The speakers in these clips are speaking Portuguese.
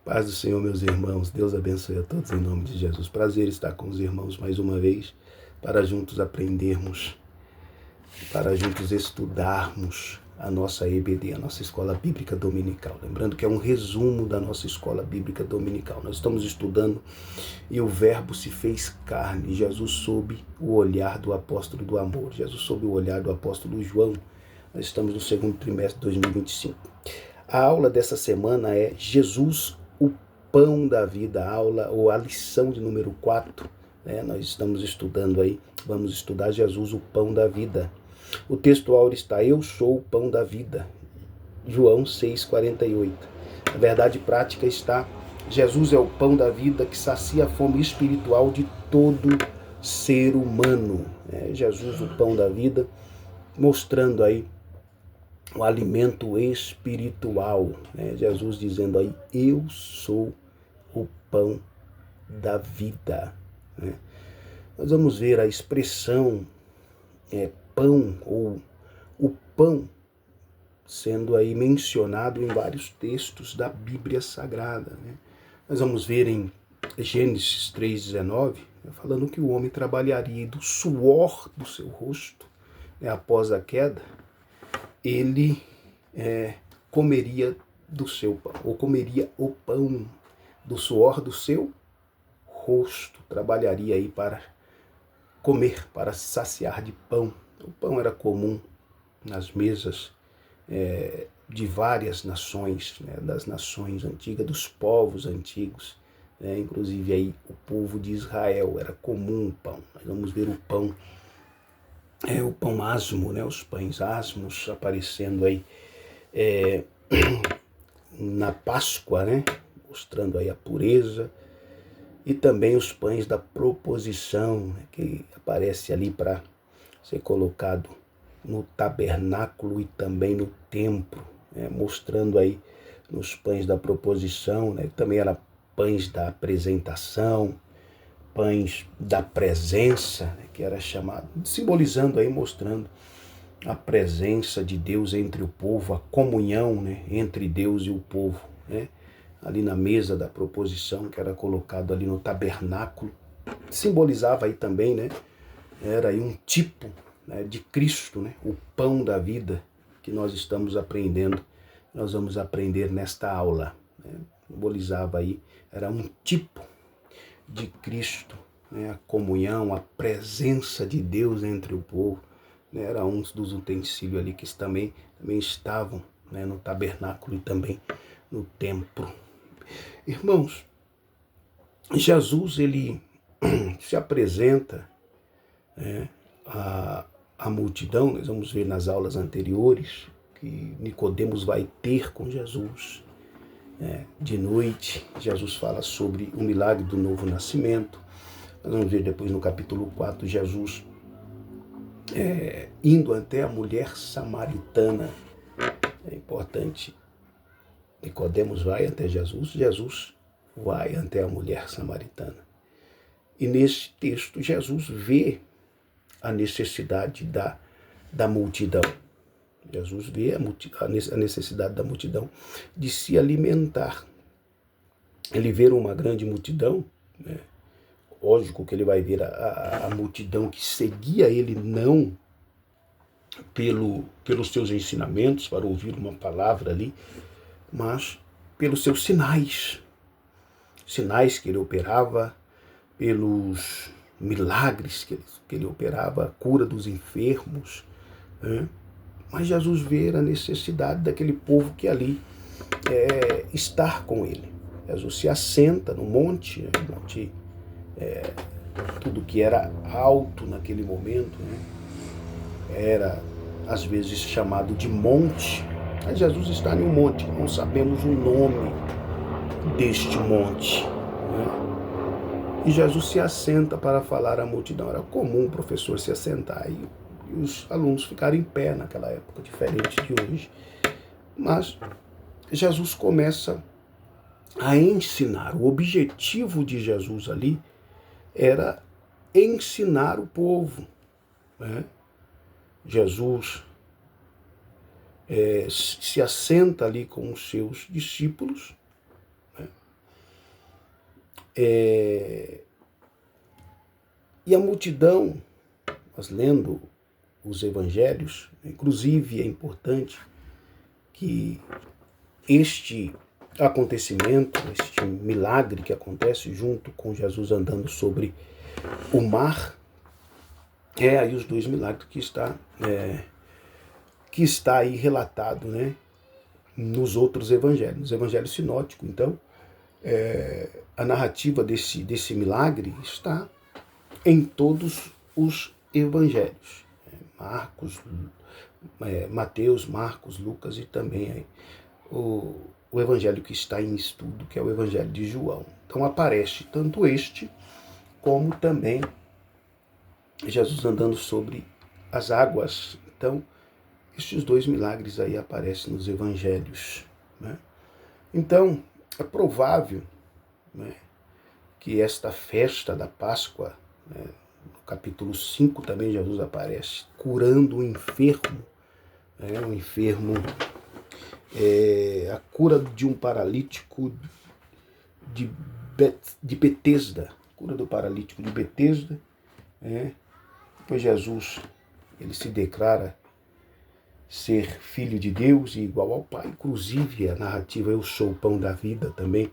Paz do Senhor, meus irmãos. Deus abençoe a todos em nome de Jesus. Prazer estar com os irmãos mais uma vez, para juntos aprendermos, para juntos estudarmos a nossa EBD, a nossa Escola Bíblica Dominical. Lembrando que é um resumo da nossa Escola Bíblica Dominical. Nós estamos estudando e o Verbo se fez carne. Jesus sob o olhar do apóstolo do amor. Jesus sob o olhar do apóstolo João. Nós estamos no segundo trimestre de 2025. A aula dessa semana é Jesus, o pão da vida, a aula ou a lição de número 4. Nós estamos estudando aí, vamos estudar Jesus, o pão da vida. O texto áureo está: eu sou o pão da vida. João 6,48. A verdade prática está: Jesus é o pão da vida que sacia a fome espiritual de todo ser humano. Jesus, o pão da vida, mostrando aí o alimento espiritual. Jesus dizendo aí: eu sou o pão da vida. Nós vamos ver a expressão pão, ou o pão, sendo aí mencionado em vários textos da Bíblia Sagrada. Nós vamos ver em Gênesis 3,19, falando que o homem trabalharia do suor do seu rosto, após a queda, ele comeria do seu pão, ou comeria o pão do suor do seu rosto, trabalharia aí para comer, para se saciar de pão. O pão era comum nas mesas de várias nações, das nações antigas, dos povos antigos, inclusive aí o povo de Israel, era comum o pão. Nós vamos ver o pão asmo, os pães asmos aparecendo aí na Páscoa, mostrando aí a pureza, e também os pães da proposição, que aparece ali para ser colocado no tabernáculo e também no templo, mostrando aí nos pães da proposição, também eram pães da apresentação, pães da presença, que era chamado, simbolizando aí, mostrando a presença de Deus entre o povo, a comunhão entre Deus e o povo, ali na mesa da proposição, que era colocado ali no tabernáculo, simbolizava aí também, era aí um tipo de Cristo, o pão da vida, que nós estamos aprendendo, nós vamos aprender nesta aula. Simbolizava aí, era um tipo de Cristo, a comunhão, a presença de Deus entre o povo, era um dos utensílios ali que também estavam no tabernáculo e também no templo. Irmãos, Jesus, ele se apresenta à multidão. Nós vamos ver nas aulas anteriores que Nicodemos vai ter com Jesus. De noite, Jesus fala sobre o milagre do novo nascimento. Nós vamos ver depois no capítulo 4, Jesus indo até a mulher samaritana. É importante. Nicodemos vai até Jesus, Jesus vai até a mulher samaritana. E nesse texto, Jesus vê a necessidade da multidão. Jesus vê a necessidade da multidão de se alimentar. Ele vê uma grande multidão, lógico que ele vai ver a multidão que seguia ele não pelos seus ensinamentos, para ouvir uma palavra ali, mas pelos seus sinais que ele operava, pelos milagres que ele operava, a cura dos enfermos. Mas Jesus vê a necessidade daquele povo que ali estar com ele. Jesus se assenta no monte, tudo que era alto naquele momento, era às vezes chamado de monte. Mas Jesus está em um monte, não sabemos o nome deste monte. E Jesus se assenta para falar à multidão. Era comum o professor se assentar e os alunos ficarem em pé naquela época, diferente de hoje. Mas Jesus começa a ensinar. O objetivo de Jesus ali era ensinar o povo. Jesus se assenta ali com os seus discípulos, E a multidão, nós lendo os evangelhos, inclusive é importante que este acontecimento, este milagre que acontece junto com Jesus andando sobre o mar, aí os dois milagres que está aí relatado, né, nos outros evangelhos, nos evangelhos sinóticos. Então, a narrativa desse milagre está em todos os evangelhos. Mateus, Marcos, Lucas e também aí, o evangelho que está em estudo, que é o evangelho de João. Então aparece tanto este, como também Jesus andando sobre as águas. Então, estes dois milagres aí aparecem nos evangelhos, né? Então, é provável, né, que esta festa da Páscoa, né, no capítulo 5 também Jesus aparece curando o enfermo, né, um enfermo, a cura de um paralítico de Betesda, cura do paralítico de Betesda, Pois Jesus, ele se declara ser filho de Deus e igual ao Pai. Inclusive a narrativa "Eu sou o pão da vida" também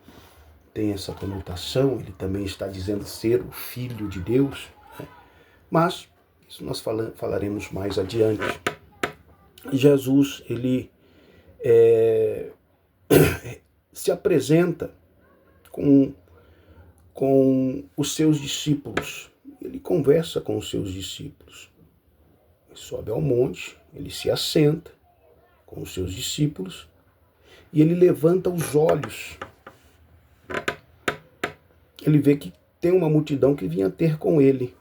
tem essa conotação, ele também está dizendo ser o filho de Deus, né? Mas isso nós falaremos mais adiante. Jesus, ele se apresenta com os seus discípulos, ele conversa com os seus discípulos. Ele sobe ao monte, ele se assenta com os seus discípulos e ele levanta os olhos. Ele vê que tem uma multidão que vinha ter com ele.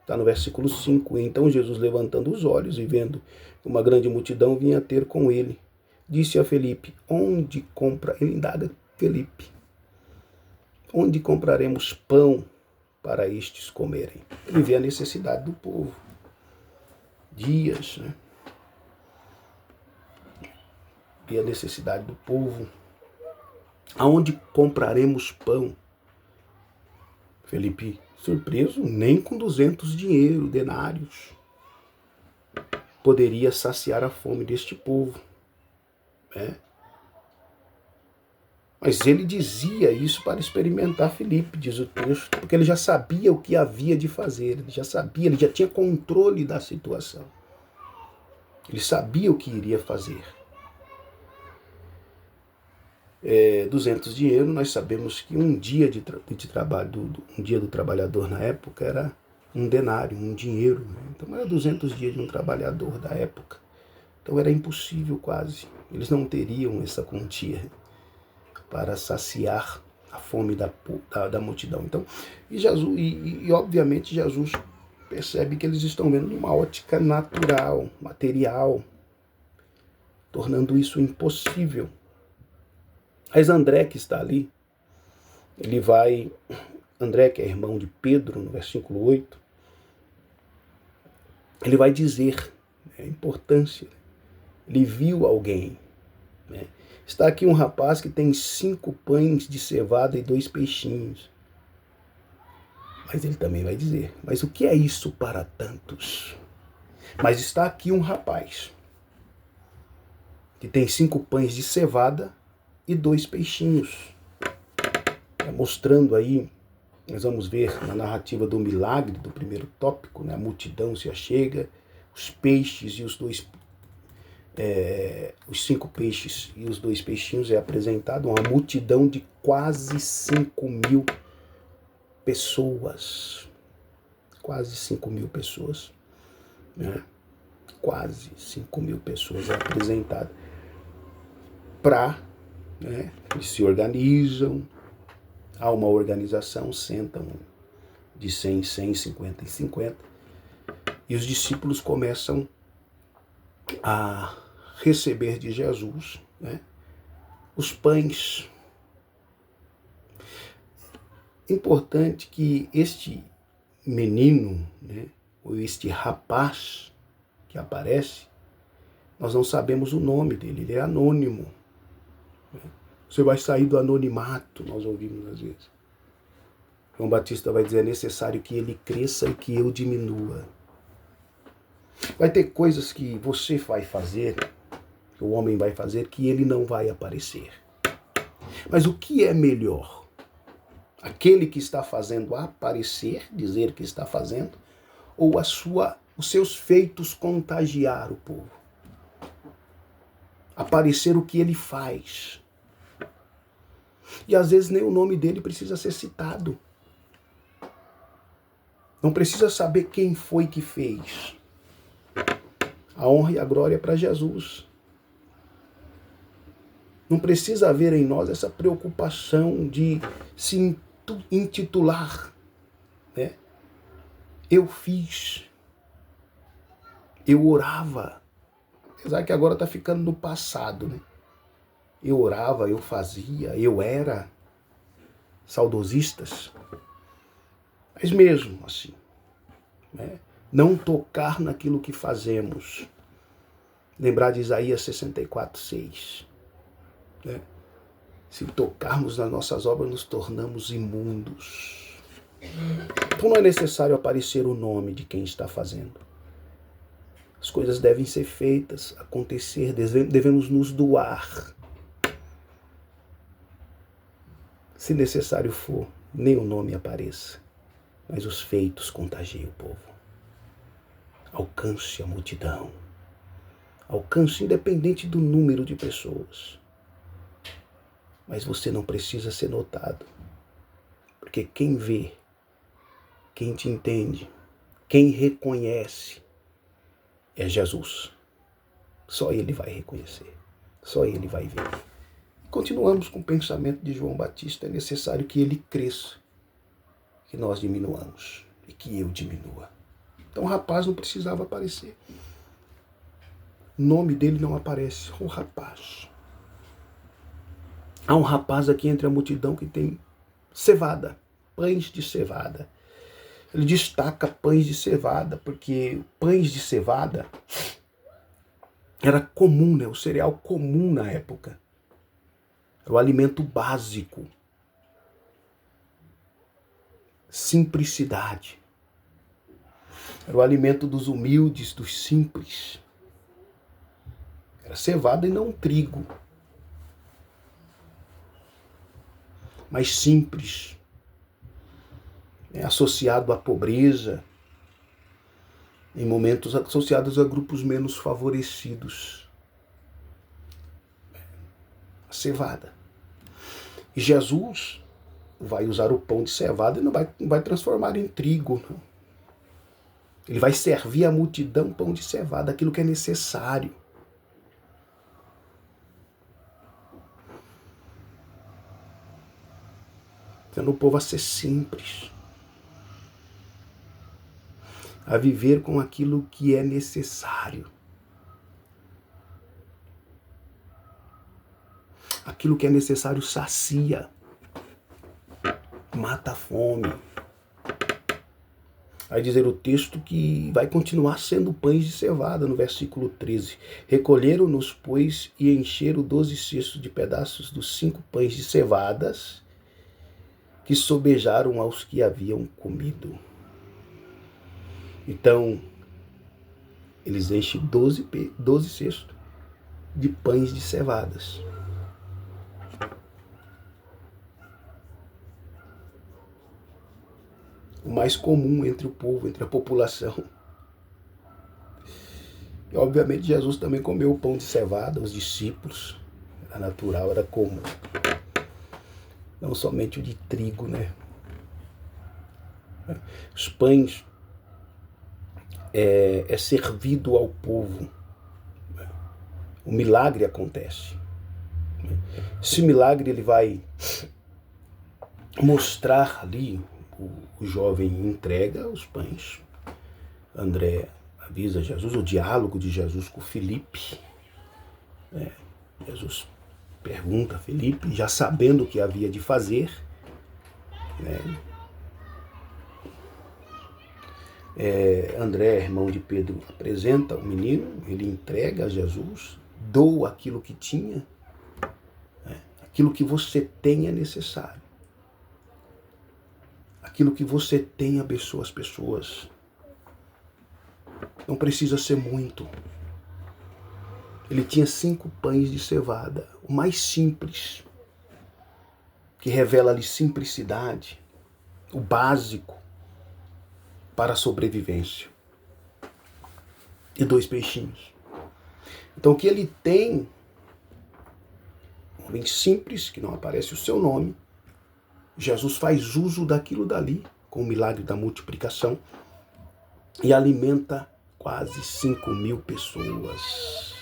Está no versículo 5. Então Jesus, levantando os olhos e vendo uma grande multidão, vinha ter com ele, disse a Felipe: onde compra? Ele indaga Felipe: onde compraremos pão para estes comerem? Ele vê a necessidade do povo. Dias, né? Vê a necessidade do povo. Aonde compraremos pão? Felipe, surpreso, nem com 200 denários poderia saciar a fome deste povo, né? Mas ele dizia isso para experimentar Felipe, diz o texto, porque ele já sabia o que havia de fazer, ele já tinha controle da situação. Ele sabia o que iria fazer. 200 dinheiro, nós sabemos que um dia de trabalho, um dia do trabalhador na época era um denário, um dinheiro, né? Então era 200 dias de um trabalhador da época. Então era impossível quase. Eles não teriam essa quantia para saciar a fome da multidão. Então, Jesus, obviamente Jesus percebe que eles estão vendo uma ótica natural, material, tornando isso impossível. Mas André, que está ali, André, que é irmão de Pedro, no versículo 8, ele vai dizer a importância. Ele viu alguém, né? Está aqui um rapaz que tem 5 pães de cevada e 2 peixinhos. Mas ele também vai dizer: mas o que é isso para tantos? Mas está aqui um rapaz que tem 5 pães de cevada e 2 peixinhos. Mostrando aí, nós vamos ver na narrativa do milagre, do primeiro tópico, né? A multidão se achega, os peixes e os 5 peixes e os 2 peixinhos é apresentado uma multidão de quase 5.000 pessoas. Quase 5.000 pessoas, né? Quase 5.000 pessoas é apresentado né? Eles se organizam, há uma organização, sentam de 100 em 100, 50 em 50, e os discípulos começam a receber de Jesus, né, os pães. Importante que este menino, né, ou este rapaz que aparece, nós não sabemos o nome dele, ele é anônimo. Você vai sair do anonimato, nós ouvimos às vezes. João Batista vai dizer, é necessário que ele cresça e que eu diminua. Vai ter coisas que você vai fazer, que o homem vai fazer, que ele não vai aparecer. Mas o que é melhor? Aquele que está fazendo aparecer, dizer que está fazendo, ou os seus feitos contagiar o povo? Aparecer o que ele faz. E às vezes nem o nome dele precisa ser citado. Não precisa saber quem foi que fez. A honra e a glória é para Jesus. Não precisa haver em nós essa preocupação de se intitular, né? Eu fiz, eu orava, apesar que agora está ficando no passado, né? Eu orava, eu fazia, eu era, saudosistas. Mas mesmo assim, né? Não tocar naquilo que fazemos. Lembrar de Isaías 64:6. Né? Se tocarmos nas nossas obras, nos tornamos imundos. Então não é necessário aparecer o nome de quem está fazendo. As coisas devem ser feitas, acontecer, devemos nos doar. Se necessário for, nem o nome apareça, mas os feitos contagiem o povo. Alcance a multidão. Alcance independente do número de pessoas. Mas você não precisa ser notado. Porque quem vê, quem te entende, quem reconhece é Jesus. Só ele vai reconhecer. Só ele vai ver. Continuamos com o pensamento de João Batista. É necessário que ele cresça, que nós diminuamos e que eu diminua. Então o rapaz não precisava aparecer. O nome dele não aparece. O rapaz. Há um rapaz aqui entre a multidão que tem cevada, pães de cevada. Ele destaca pães de cevada, porque pães de cevada era comum, né? O cereal comum na época. Era o alimento básico. Simplicidade. Era o alimento dos humildes, dos simples. Era cevada e não trigo. Mais simples. Associado à pobreza. Em momentos associados a grupos menos favorecidos. A cevada. E Jesus vai usar o pão de cevada e não vai transformar em trigo. Não. Ele vai servir à multidão pão de cevada, aquilo que é necessário. Tendo o povo a ser simples. A viver com aquilo que é necessário. Aquilo que é necessário sacia. Mata a fome. Vai dizer o texto que vai continuar sendo pães de cevada, no versículo 13. Recolheram-nos, pois, e encheram 12 cestos de pedaços dos 5 pães de cevadas que sobejaram aos que haviam comido. Então, eles enchem 12 cestos de pães de cevadas. O mais comum entre o povo, entre a população. E obviamente Jesus também comeu o pão de cevada, os discípulos. Era natural, era comum. Não somente o de trigo, né? Os pães é servido ao povo. O milagre acontece. Esse milagre ele vai mostrar ali. O jovem entrega os pães. André avisa Jesus, o diálogo de Jesus com Filipe. Jesus pergunta a Filipe, já sabendo o que havia de fazer. André, irmão de Pedro, apresenta o menino, ele entrega a Jesus, doa aquilo que tinha. Aquilo que você tem é necessário. Aquilo que você tem abençoa as pessoas. Não precisa ser muito. Ele tinha 5 pães de cevada, o mais simples, que revela ali simplicidade, o básico para a sobrevivência. E 2 peixinhos. Então o que ele tem, um homem simples, que não aparece o seu nome, Jesus faz uso daquilo dali, com o milagre da multiplicação, e alimenta quase 5.000 pessoas.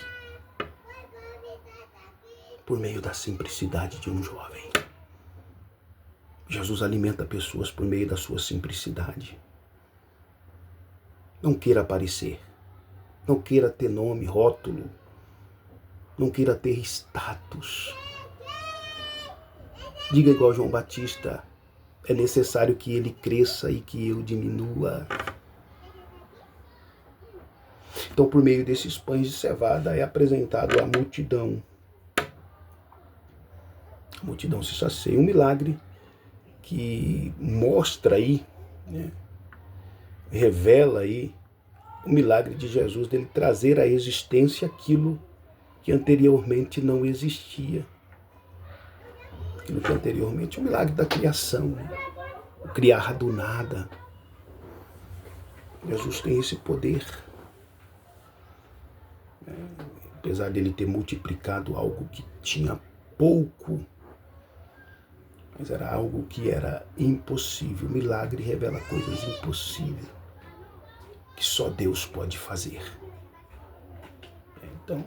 Por meio da simplicidade de um jovem. Jesus alimenta pessoas por meio da sua simplicidade. Não queira aparecer. Não queira ter nome, rótulo. Não queira ter status. Diga igual João Batista, é necessário que ele cresça e que eu diminua. Então, por meio desses pães de cevada, é apresentado à multidão. A multidão se sacia. Um milagre que mostra aí, né, revela aí o milagre de Jesus, dele trazer à existência aquilo que anteriormente não existia. Aquilo que anteriormente, o milagre da criação, né? O criar do nada. Jesus tem esse poder. Apesar dele ter multiplicado algo que tinha pouco, mas era algo que era impossível. O milagre revela coisas impossíveis que só Deus pode fazer. Então,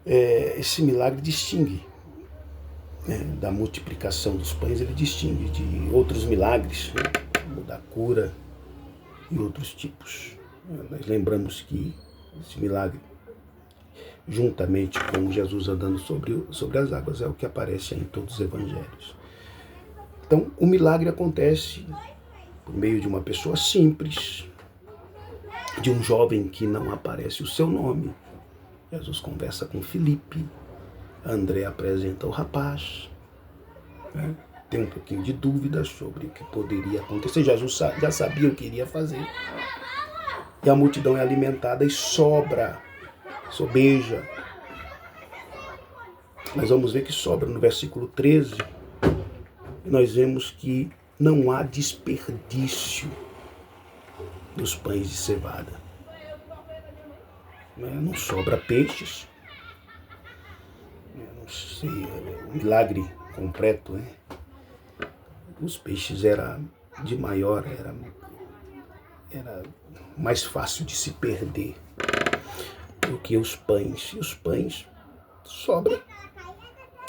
esse milagre distingue, né, da multiplicação dos pães, ele distingue de outros milagres, né, como da cura e outros tipos. Nós lembramos que esse milagre, juntamente com Jesus andando sobre as águas, é o que aparece em todos os evangelhos. Então, o milagre acontece por meio de uma pessoa simples, de um jovem que não aparece o seu nome. Jesus conversa com Filipe, André apresenta o rapaz, né? Tem um pouquinho de dúvida sobre o que poderia acontecer. Jesus já sabia o que iria fazer. E a multidão é alimentada e sobeja. Nós vamos ver que sobra no versículo 13. Nós vemos que não há desperdício dos pães de cevada. Não sobra peixes. Não sei, o milagre completo, né? Os peixes era de maior, era mais fácil de se perder do que os pães. E os pães sobram,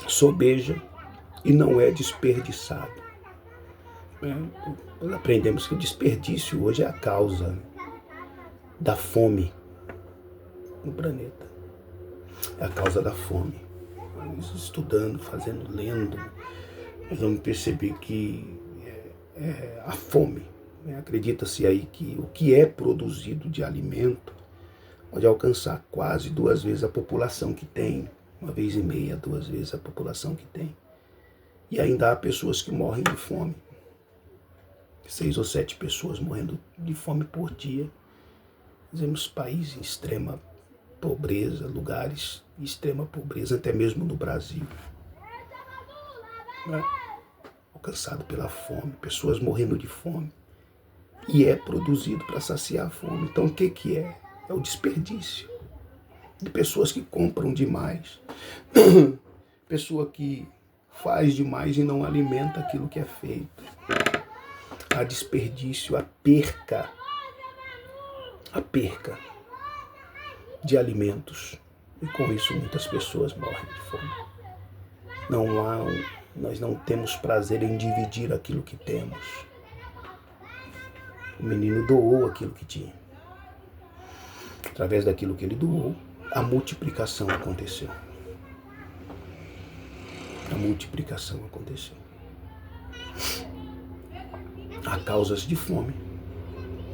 sobeja e não é desperdiçado. Nós aprendemos que o desperdício hoje é a causa da fome no planeta. É a causa da fome. Nós estudando, fazendo, lendo, nós vamos perceber que a fome, né? Acredita-se aí que o que é produzido de alimento pode alcançar quase 2 vezes a população que tem, 1,5 vezes, 2 vezes a população que tem. E ainda há pessoas que morrem de fome. 6 ou 7 pessoas morrendo de fome por dia. Nós vemos países em extrema pobreza, lugares de extrema pobreza, até mesmo no Brasil. Alcançado pela fome, pessoas morrendo de fome. E é produzido para saciar a fome. Então o que é? É o desperdício. De pessoas que compram demais. Pessoa que faz demais e não alimenta aquilo que é feito. Há desperdício, a perca de alimentos. E com isso muitas pessoas morrem de fome. Nós não temos prazer em dividir aquilo que temos. O menino doou aquilo que tinha. Através daquilo que ele doou, a multiplicação aconteceu. A multiplicação aconteceu. Há causas de fome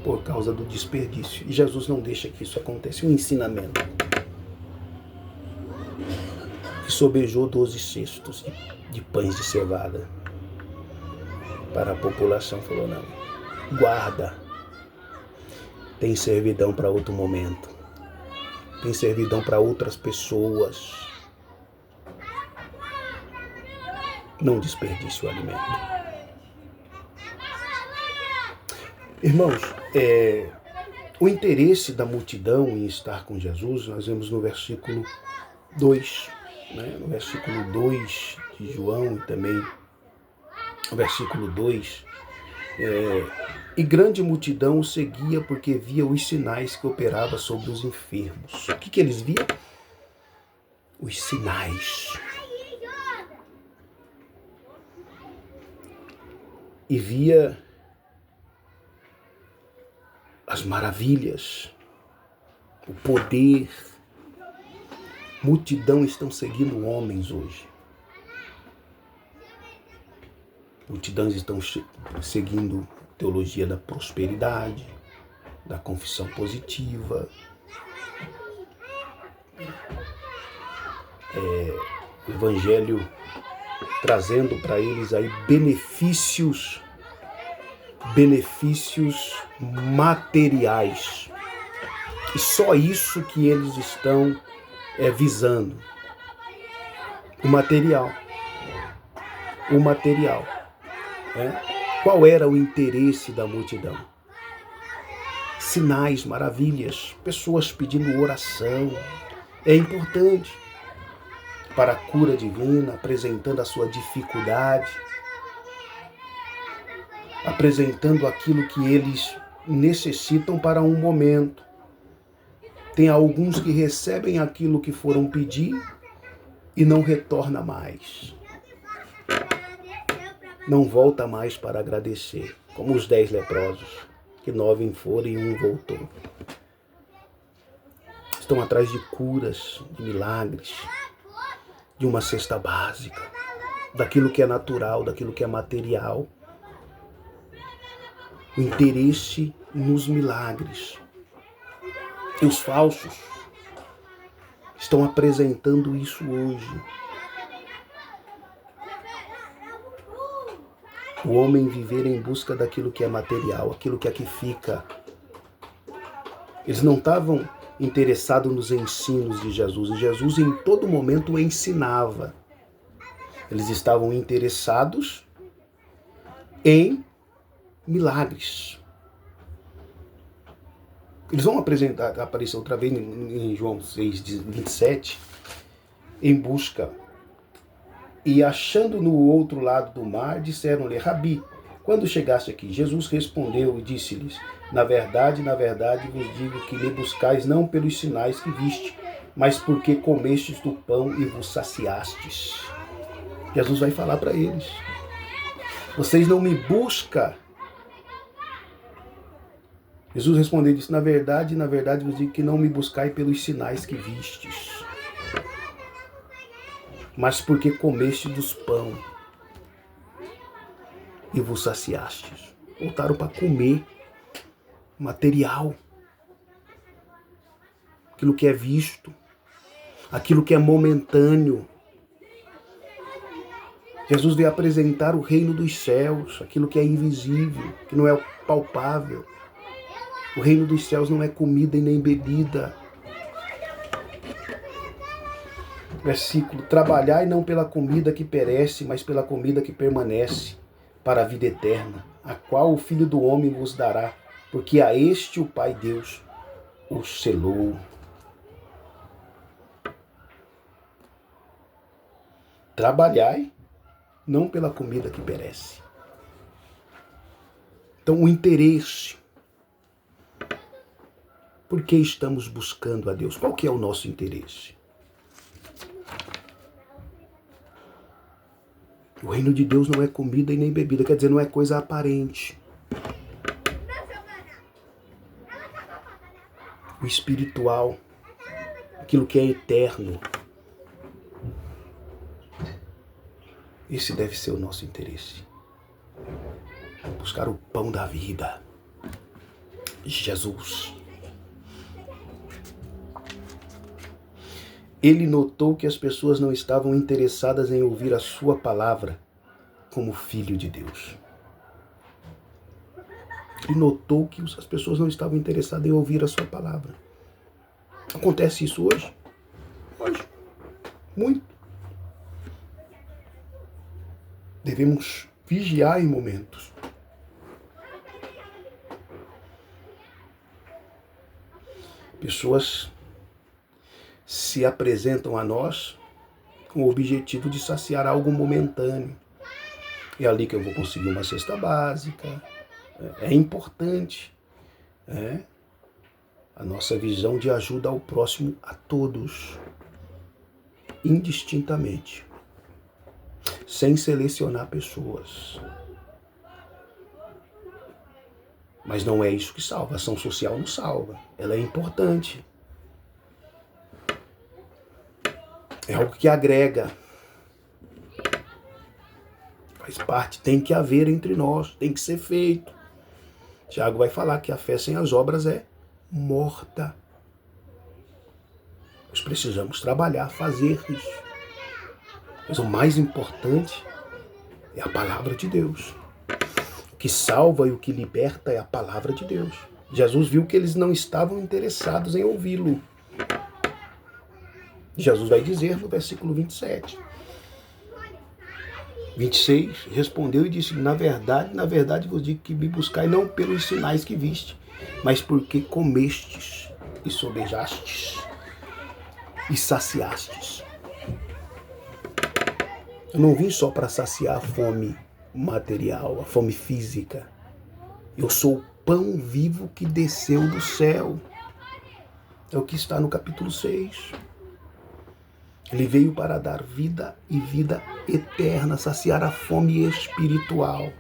por causa do desperdício. E Jesus não deixa que isso aconteça. Um ensinamento. Que sobejou 12 cestos de pães de cevada. para a população, falou: não, guarda, tem servidão para outro momento, tem servidão para outras pessoas, não desperdice o alimento. Irmãos, o interesse da multidão em estar com Jesus, nós vemos no versículo 2, né? No versículo 2 de João e também no versículo 2, e grande multidão o seguia porque via os sinais que operava sobre os enfermos. O que eles viam? Os sinais. E via as maravilhas, o poder. Multidão estão seguindo homens hoje. Multidões estão seguindo teologia da prosperidade, da confissão positiva. O Evangelho trazendo para eles aí benefícios materiais. E só isso que eles estão visando. O material. Qual era o interesse da multidão? Sinais, maravilhas, pessoas pedindo oração. É importante para a cura divina, apresentando a sua dificuldade, apresentando aquilo que eles necessitam para um momento. Tem alguns que recebem aquilo que foram pedir e não retorna mais. Não volta mais para agradecer, como os 10 leprosos, que 9 foram e 1 voltou. Estão atrás de curas, de milagres, de uma cesta básica, daquilo que é natural, daquilo que é material. O interesse nos milagres. E os falsos estão apresentando isso hoje. O homem viver em busca daquilo que é material, aquilo que aqui fica. Eles não estavam interessados nos ensinos de Jesus. E Jesus em todo momento ensinava. Eles estavam interessados em milagres. Eles vão aparecer outra vez em João 6:27, em busca. E achando no outro lado do mar, disseram-lhe: Rabi, quando chegaste aqui? Jesus respondeu e disse-lhes: na verdade, vos digo que me buscais não pelos sinais que viste, mas porque comestes do pão e vos saciastes. Jesus vai falar para eles: vocês não me buscam. Jesus respondeu e disse: na verdade, vos digo que não me buscai pelos sinais que vistes, mas porque comeste dos pão e vos saciastes. Voltaram para comer material, aquilo que é visto, aquilo que é momentâneo. Jesus veio apresentar o reino dos céus, aquilo que é invisível, que não é palpável. O reino dos céus não é comida e nem bebida. Versículo: trabalhai não pela comida que perece, mas pela comida que permanece, para a vida eterna, a qual o Filho do Homem vos dará, porque a este o Pai Deus o selou. Trabalhai não pela comida que perece. Então o interesse. Por que estamos buscando a Deus? Qual que é o nosso interesse? O reino de Deus não é comida e nem bebida, quer dizer, não é coisa aparente. O espiritual, aquilo que é eterno, esse deve ser o nosso interesse. Buscar o pão da vida, Jesus. Ele notou que as pessoas não estavam interessadas em ouvir a sua palavra como filho de Deus. Ele notou que as pessoas não estavam interessadas em ouvir a sua palavra. Acontece isso hoje? Hoje. Muito. Devemos vigiar em momentos. Pessoas se apresentam a nós com o objetivo de saciar algo momentâneo. É ali que eu vou conseguir uma cesta básica. É importante, a nossa visão de ajuda ao próximo a todos, indistintamente, sem selecionar pessoas. Mas não é isso que salva. A ação social não salva. Ela é importante. É algo que agrega. Faz parte, tem que haver entre nós, tem que ser feito. Tiago vai falar que a fé sem as obras é morta. Nós precisamos trabalhar, fazer isso. Mas o mais importante é a palavra de Deus. O que salva e o que liberta é a palavra de Deus. Jesus viu que eles não estavam interessados em ouvi-lo. Jesus vai dizer no versículo 27. 26, respondeu e disse: na verdade vos digo que me buscai não pelos sinais que viste, mas porque comestes e sobejastes e saciastes. Eu não vim só para saciar a fome material, a fome física. Eu sou o pão vivo que desceu do céu. É o que está no capítulo 6. Ele veio para dar vida e vida eterna, saciar a fome espiritual.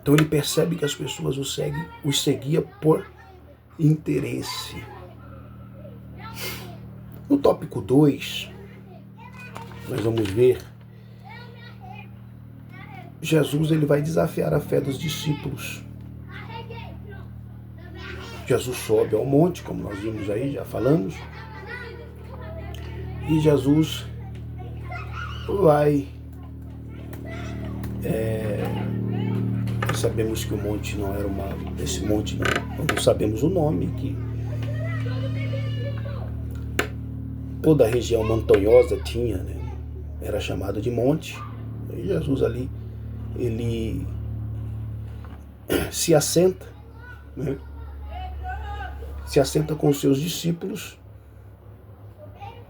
Então ele percebe que as pessoas os seguiam por interesse. No tópico 2, nós vamos ver, Jesus ele vai desafiar a fé dos discípulos. Jesus sobe ao monte, como nós vimos aí, já falamos. E Jesus vai... sabemos que o monte não era esse monte não sabemos o nome, que toda a região montanhosa tinha, era chamado de monte. E Jesus ali, ele se assenta, se assenta com os seus discípulos,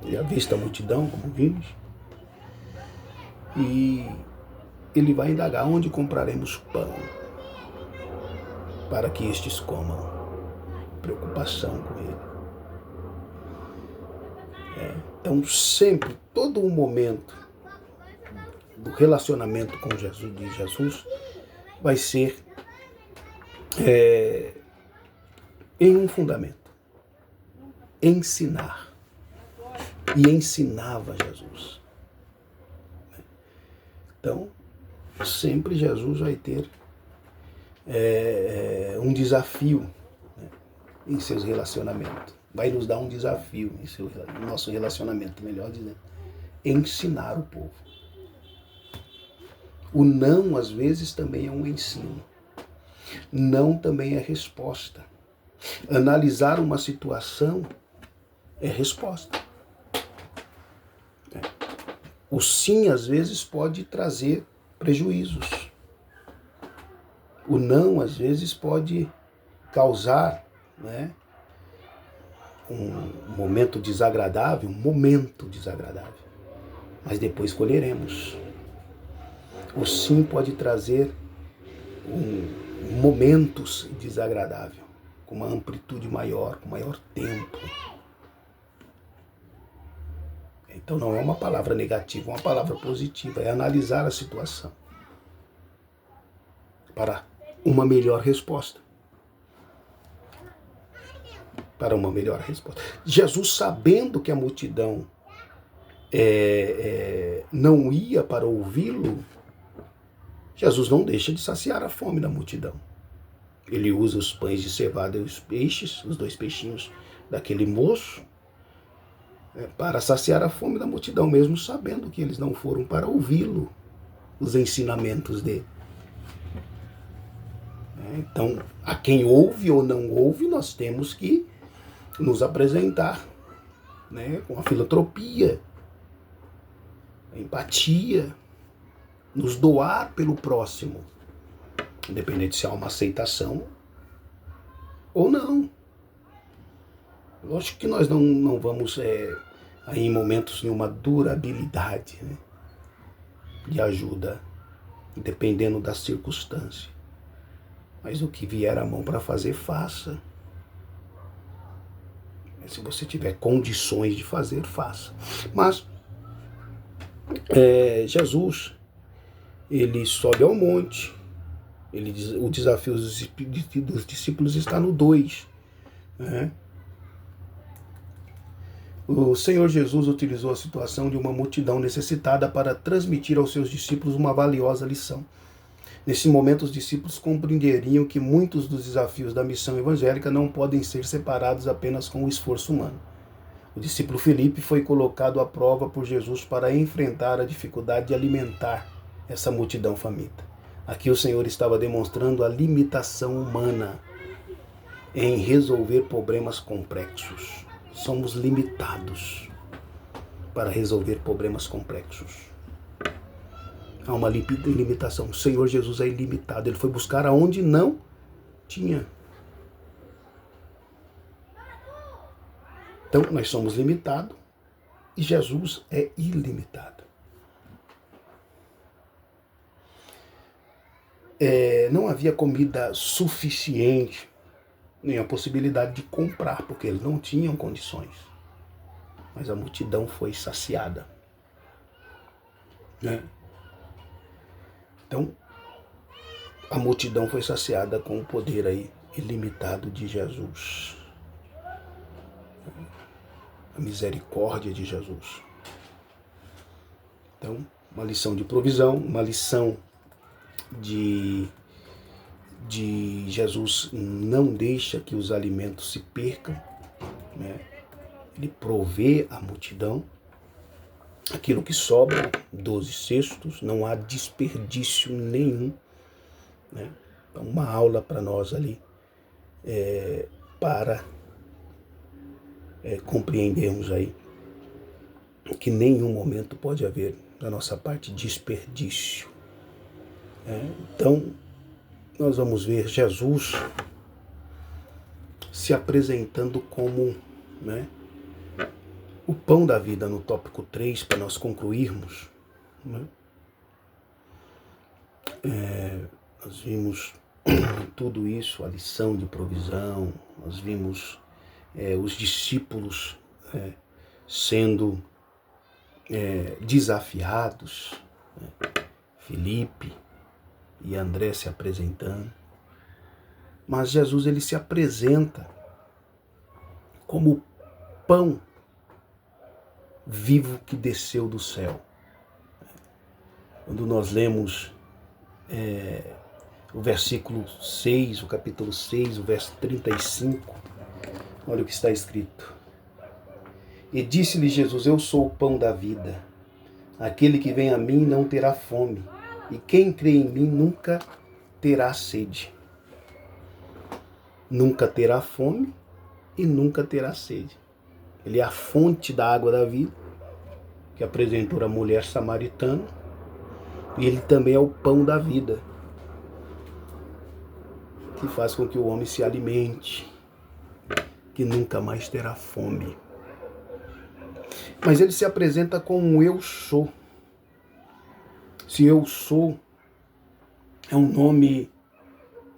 e avista a multidão, como vimos, e ele vai indagar: onde compraremos pão para que estes comam? Preocupação com ele. Então sempre, todo o momento do relacionamento com Jesus, de Jesus, vai ser em um fundamento: ensinar. E ensinava Jesus. Então, sempre Jesus vai ter um desafio, em seus relacionamentos. Vai nos dar um desafio em nosso relacionamento, melhor dizendo. Ensinar o povo. O não, às vezes, também é um ensino. Não também é resposta. Analisar uma situação é resposta. O sim, às vezes, pode trazer prejuízos. O não, às vezes, pode causar, um momento desagradável, mas depois colheremos. O sim pode trazer momentos desagradáveis, com uma amplitude maior, com maior tempo. Então não é uma palavra negativa, é uma palavra positiva, é analisar a situação para uma melhor resposta. Para uma melhor resposta. Jesus, sabendo que a multidão não ia para ouvi-lo, Jesus não deixa de saciar a fome da multidão. Ele usa os pães de cevada e os peixes, os 2 peixinhos daquele moço, para saciar a fome da multidão, mesmo sabendo que eles não foram para ouvi-lo. os ensinamentos dele. Então, a quem ouve ou não ouve, nós temos que nos apresentar, né, com a filantropia, a empatia, nos doar pelo próximo, independente se há uma aceitação ou não. Lógico que nós não vamos aí em momentos nenhuma durabilidade, né, de ajuda, dependendo da circunstância. Mas o que vier à mão para fazer, faça. Se você tiver condições de fazer, faça. Mas Jesus, ele sobe ao monte. O desafio dos discípulos está no 2. Né? O Senhor Jesus utilizou a situação de uma multidão necessitada para transmitir aos seus discípulos uma valiosa lição. Nesse momento, os discípulos compreenderiam que muitos dos desafios da missão evangélica não podem ser separados apenas com o esforço humano. O discípulo Filipe foi colocado à prova por Jesus para enfrentar a dificuldade de alimentar essa multidão faminta. Aqui o Senhor estava demonstrando a limitação humana em resolver problemas complexos. Somos limitados para resolver problemas complexos. Há uma limitação. O Senhor Jesus é ilimitado. Ele foi buscar aonde não tinha. Então, nós somos limitados e Jesus é ilimitado. Não havia comida suficiente, nem a possibilidade de comprar, porque eles não tinham condições. Mas a multidão foi saciada. Né? Então, a multidão foi saciada com o poder aí ilimitado de Jesus. A misericórdia de Jesus. Então, uma lição de provisão, uma lição de Jesus não deixa que os alimentos se percam, né? Ele provê a multidão. Aquilo que sobra, 12 cestos, não há desperdício nenhum. Né? Então, uma aula para nós ali, para compreendermos aí que em nenhum momento pode haver da nossa parte desperdício. Então, nós vamos ver Jesus se apresentando como, né, o pão da vida no tópico 3, para nós concluirmos. Né? Nós vimos tudo isso, a lição de provisão, nós vimos os discípulos sendo desafiados, né? Filipe e André se apresentando. Mas Jesus, ele se apresenta como pão vivo que desceu do céu. Quando nós lemos o versículo 6, o capítulo 6, o verso 35, olha o que está escrito. E disse-lhe Jesus: eu sou o pão da vida. Aquele que vem a mim não terá fome, e quem crê em mim nunca terá sede. Nunca terá fome e nunca terá sede. Ele é a fonte da água da vida, que apresentou a mulher samaritana, e ele também é o pão da vida, que faz com que o homem se alimente, que nunca mais terá fome. Mas ele se apresenta como eu sou. Se eu sou é um nome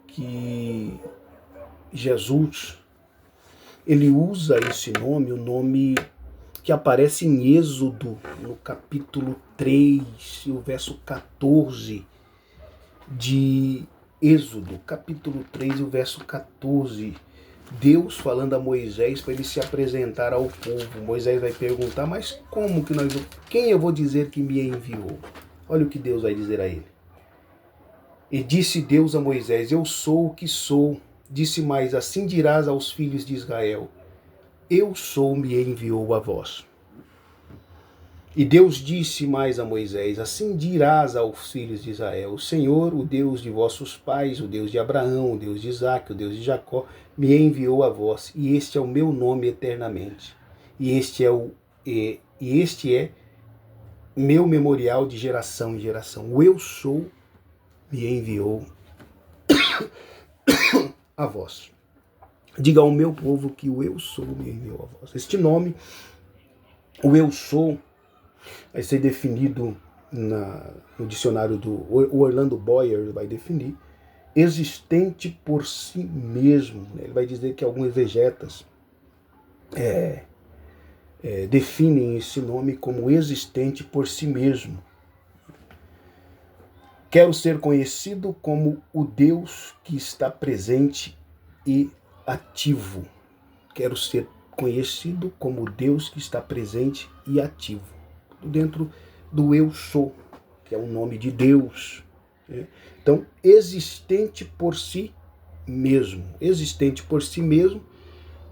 que Jesus, ele usa esse nome, o nome que aparece em Êxodo, no capítulo 3, e o verso 14 de Êxodo, capítulo 3, e o verso 14. Deus falando a Moisés para ele se apresentar ao povo. Moisés vai perguntar: mas como que quem eu vou dizer que me enviou? Olha o que Deus vai dizer a ele. E disse Deus a Moisés: eu sou o que sou. Disse mais: assim dirás aos filhos de Israel: eu sou, me enviou a vós. E Deus disse mais a Moisés: assim dirás aos filhos de Israel: o Senhor, o Deus de vossos pais, o Deus de Abraão, o Deus de Isaque, o Deus de Jacó, me enviou a vós, e este é o meu nome eternamente. E este é meu memorial de geração em geração. O Eu Sou me enviou a vós. Diga ao meu povo que o Eu Sou me enviou a vós. Este nome, o Eu Sou, vai ser definido no dicionário do Orlando Boyer, vai definir existente por si mesmo. Ele vai dizer que alguns exegetas definem esse nome como existente por si mesmo. Quero ser conhecido como o Deus que está presente e ativo. Quero ser conhecido como o Deus que está presente e ativo. Dentro do Eu Sou, que é o nome de Deus. Então, existente por si mesmo. Existente por si mesmo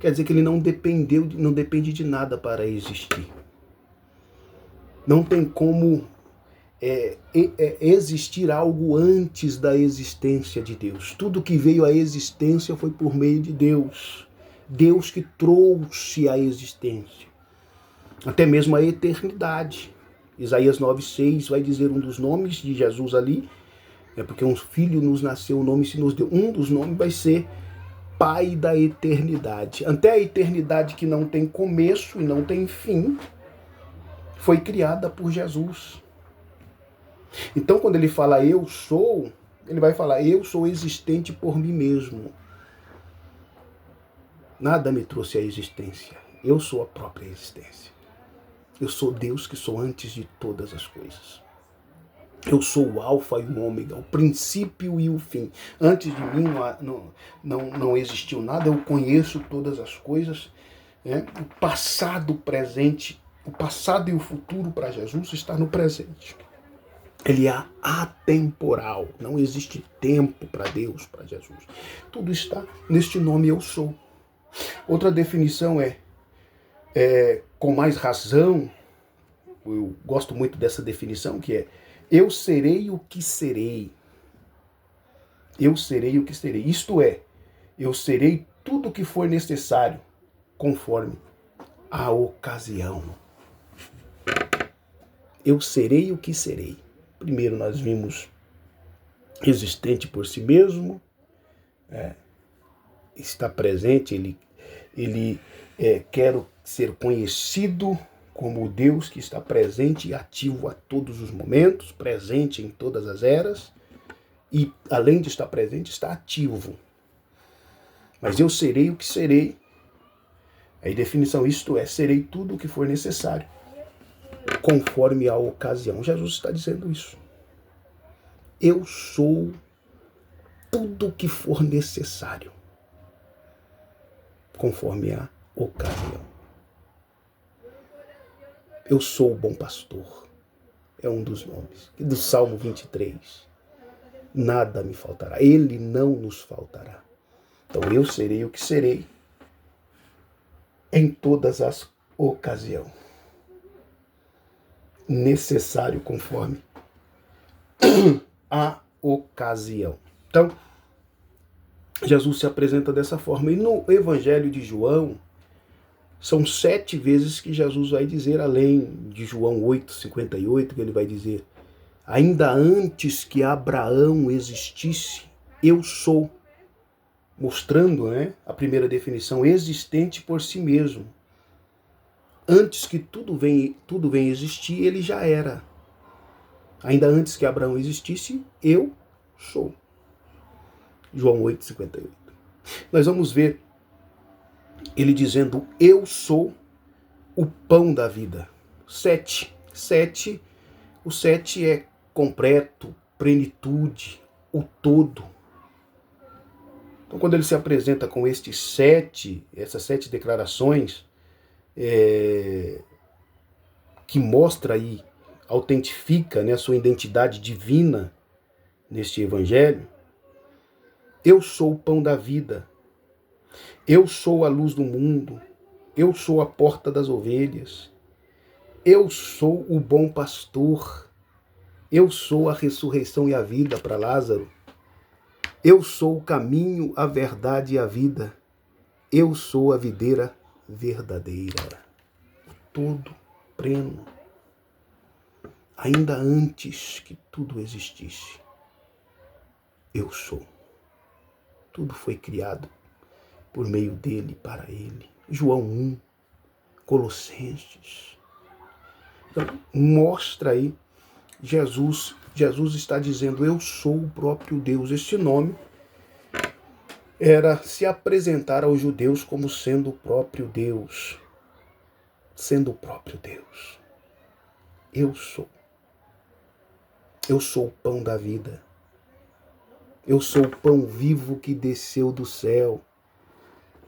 quer dizer que ele não depende de nada para existir. Não tem como existir algo antes da existência de Deus. Tudo que veio à existência foi por meio de Deus. Deus que trouxe a existência. Até mesmo a eternidade. Isaías 9,6 vai dizer um dos nomes de Jesus ali, porque um filho nos nasceu, o nome se nos deu. Um dos nomes vai ser Pai da eternidade. Até a eternidade que não tem começo e não tem fim, foi criada por Jesus. Então, quando ele fala eu sou, ele vai falar eu sou existente por mim mesmo. Nada me trouxe à existência. Eu sou a própria existência. Eu sou Deus que sou antes de todas as coisas. Eu sou o alfa e o ômega, o princípio e o fim. Antes de mim não existiu nada, eu conheço todas as coisas. O passado, o presente, o passado e o futuro para Jesus está no presente. Ele é atemporal, não existe tempo para Deus, para Jesus. Tudo está neste nome eu sou. Outra definição com mais razão, eu gosto muito dessa definição, que é eu serei o que serei. Eu serei o que serei. Isto é, eu serei tudo o que for necessário, conforme a ocasião. Eu serei o que serei. Primeiro nós vimos existente por si mesmo, está presente, ele quer ser conhecido como o Deus que está presente e ativo a todos os momentos, presente em todas as eras, e além de estar presente, está ativo. Mas eu serei o que serei. Aí definição, isto é, serei tudo o que for necessário, conforme a ocasião. Jesus está dizendo isso. Eu sou tudo o que for necessário, conforme a ocasião. Eu sou o bom pastor. É um dos nomes. Do Salmo 23. Nada me faltará. Ele não nos faltará. Então eu serei o que serei em todas as ocasiões. Necessário conforme a ocasião. Então, Jesus se apresenta dessa forma. E no Evangelho de João, são 7 vezes que Jesus vai dizer, além de João 8,58, que ele vai dizer, ainda antes que Abraão existisse, eu sou. Mostrando, a primeira definição, existente por si mesmo. Antes que tudo venha existir, ele já era. Ainda antes que Abraão existisse, eu sou. João 8,58. Nós vamos ver ele dizendo, eu sou o pão da vida. 7. O 7 é completo, plenitude, o todo. Então, quando ele se apresenta com essas 7 declarações, que mostra aí, autentifica a sua identidade divina neste evangelho, eu sou o pão da vida, eu sou a luz do mundo, eu sou a porta das ovelhas, Eu sou o bom pastor. Eu sou a ressurreição e a vida para Lázaro. Eu sou o caminho, a verdade e a vida. Eu sou a videira verdadeira. O todo pleno. Ainda antes que tudo existisse, eu sou. Tudo foi criado por meio dele, para ele. João 1, Colossenses. Então, mostra aí, Jesus está dizendo, eu sou o próprio Deus. Este nome era se apresentar aos judeus como sendo o próprio Deus. Sendo o próprio Deus. Eu sou. Eu sou o pão da vida. Eu sou o pão vivo que desceu do céu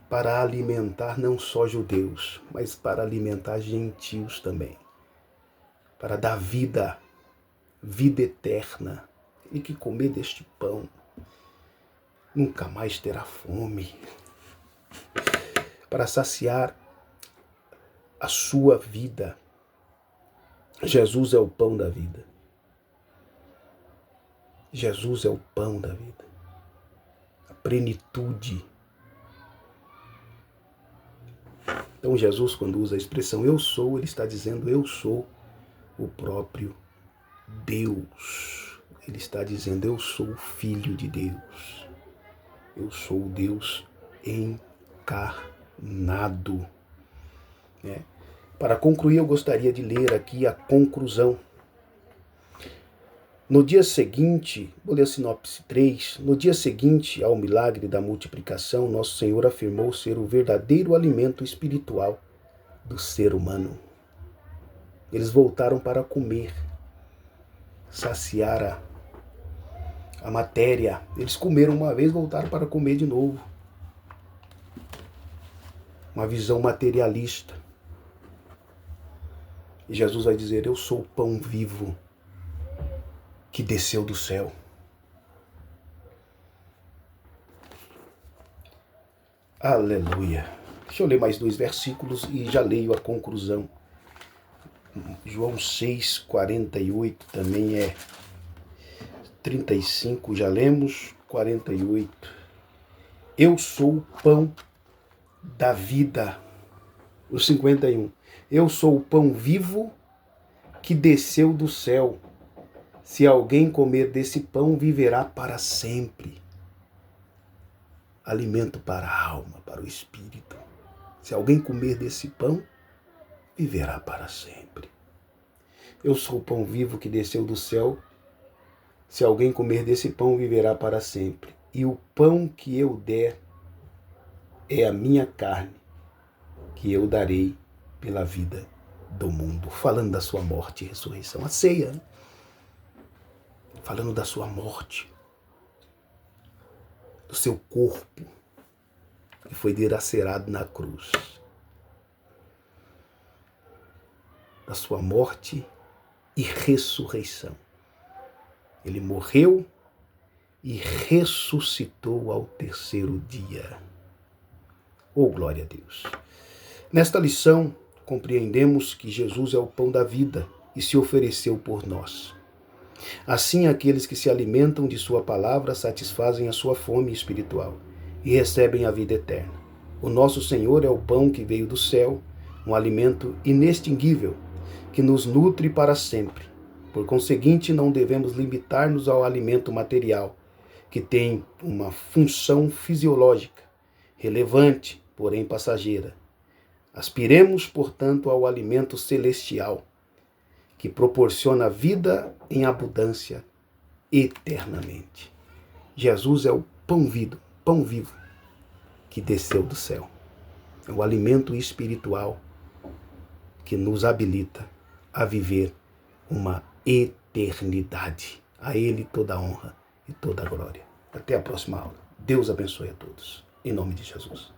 para alimentar não só judeus, mas para alimentar gentios também. Para dar vida, vida eterna. E que comer deste pão nunca mais terá fome. Para saciar a sua vida. Jesus é o pão da vida. Jesus é o pão da vida. A plenitude. Então Jesus, quando usa a expressão eu sou, ele está dizendo eu sou o próprio Deus. Ele está dizendo eu sou o Filho de Deus. Eu sou o Deus encarnado. Para concluir, eu gostaria de ler aqui a conclusão. No dia seguinte, vou ler a sinopse 3, no dia seguinte ao milagre da multiplicação, nosso Senhor afirmou ser o verdadeiro alimento espiritual do ser humano. Eles voltaram para comer, saciar a matéria. Eles comeram uma vez, voltaram para comer de novo. Uma visão materialista. E Jesus vai dizer, eu sou o pão vivo que desceu do céu. Aleluia. Deixa eu ler mais 2 versículos e já leio a conclusão. João 6, 48 também é 35, já lemos, 48. Eu sou o pão da vida. O 51. Eu sou o pão vivo que desceu do céu. Se alguém comer desse pão, viverá para sempre. Alimento para a alma, para o espírito. Se alguém comer desse pão, viverá para sempre. Eu sou o pão vivo que desceu do céu. Se alguém comer desse pão, viverá para sempre. E o pão que eu der é a minha carne, que eu darei pela vida do mundo. Falando da sua morte e ressurreição. A ceia, né? Falando da sua morte, do seu corpo, que foi dilacerado na cruz. Da sua morte e ressurreição. Ele morreu e ressuscitou ao 3º dia. Oh, glória a Deus! Nesta lição, compreendemos que Jesus é o pão da vida e se ofereceu por nós. Assim, aqueles que se alimentam de sua palavra satisfazem a sua fome espiritual e recebem a vida eterna. O nosso Senhor é o pão que veio do céu, um alimento inextinguível que nos nutre para sempre. Por conseguinte, não devemos limitar-nos ao alimento material, que tem uma função fisiológica, relevante, porém passageira. Aspiremos, portanto, ao alimento celestial, que proporciona vida em abundância eternamente. Jesus é o pão vivo que desceu do céu. É o alimento espiritual que nos habilita a viver uma eternidade. A Ele toda a honra e toda a glória. Até a próxima aula. Deus abençoe a todos. Em nome de Jesus.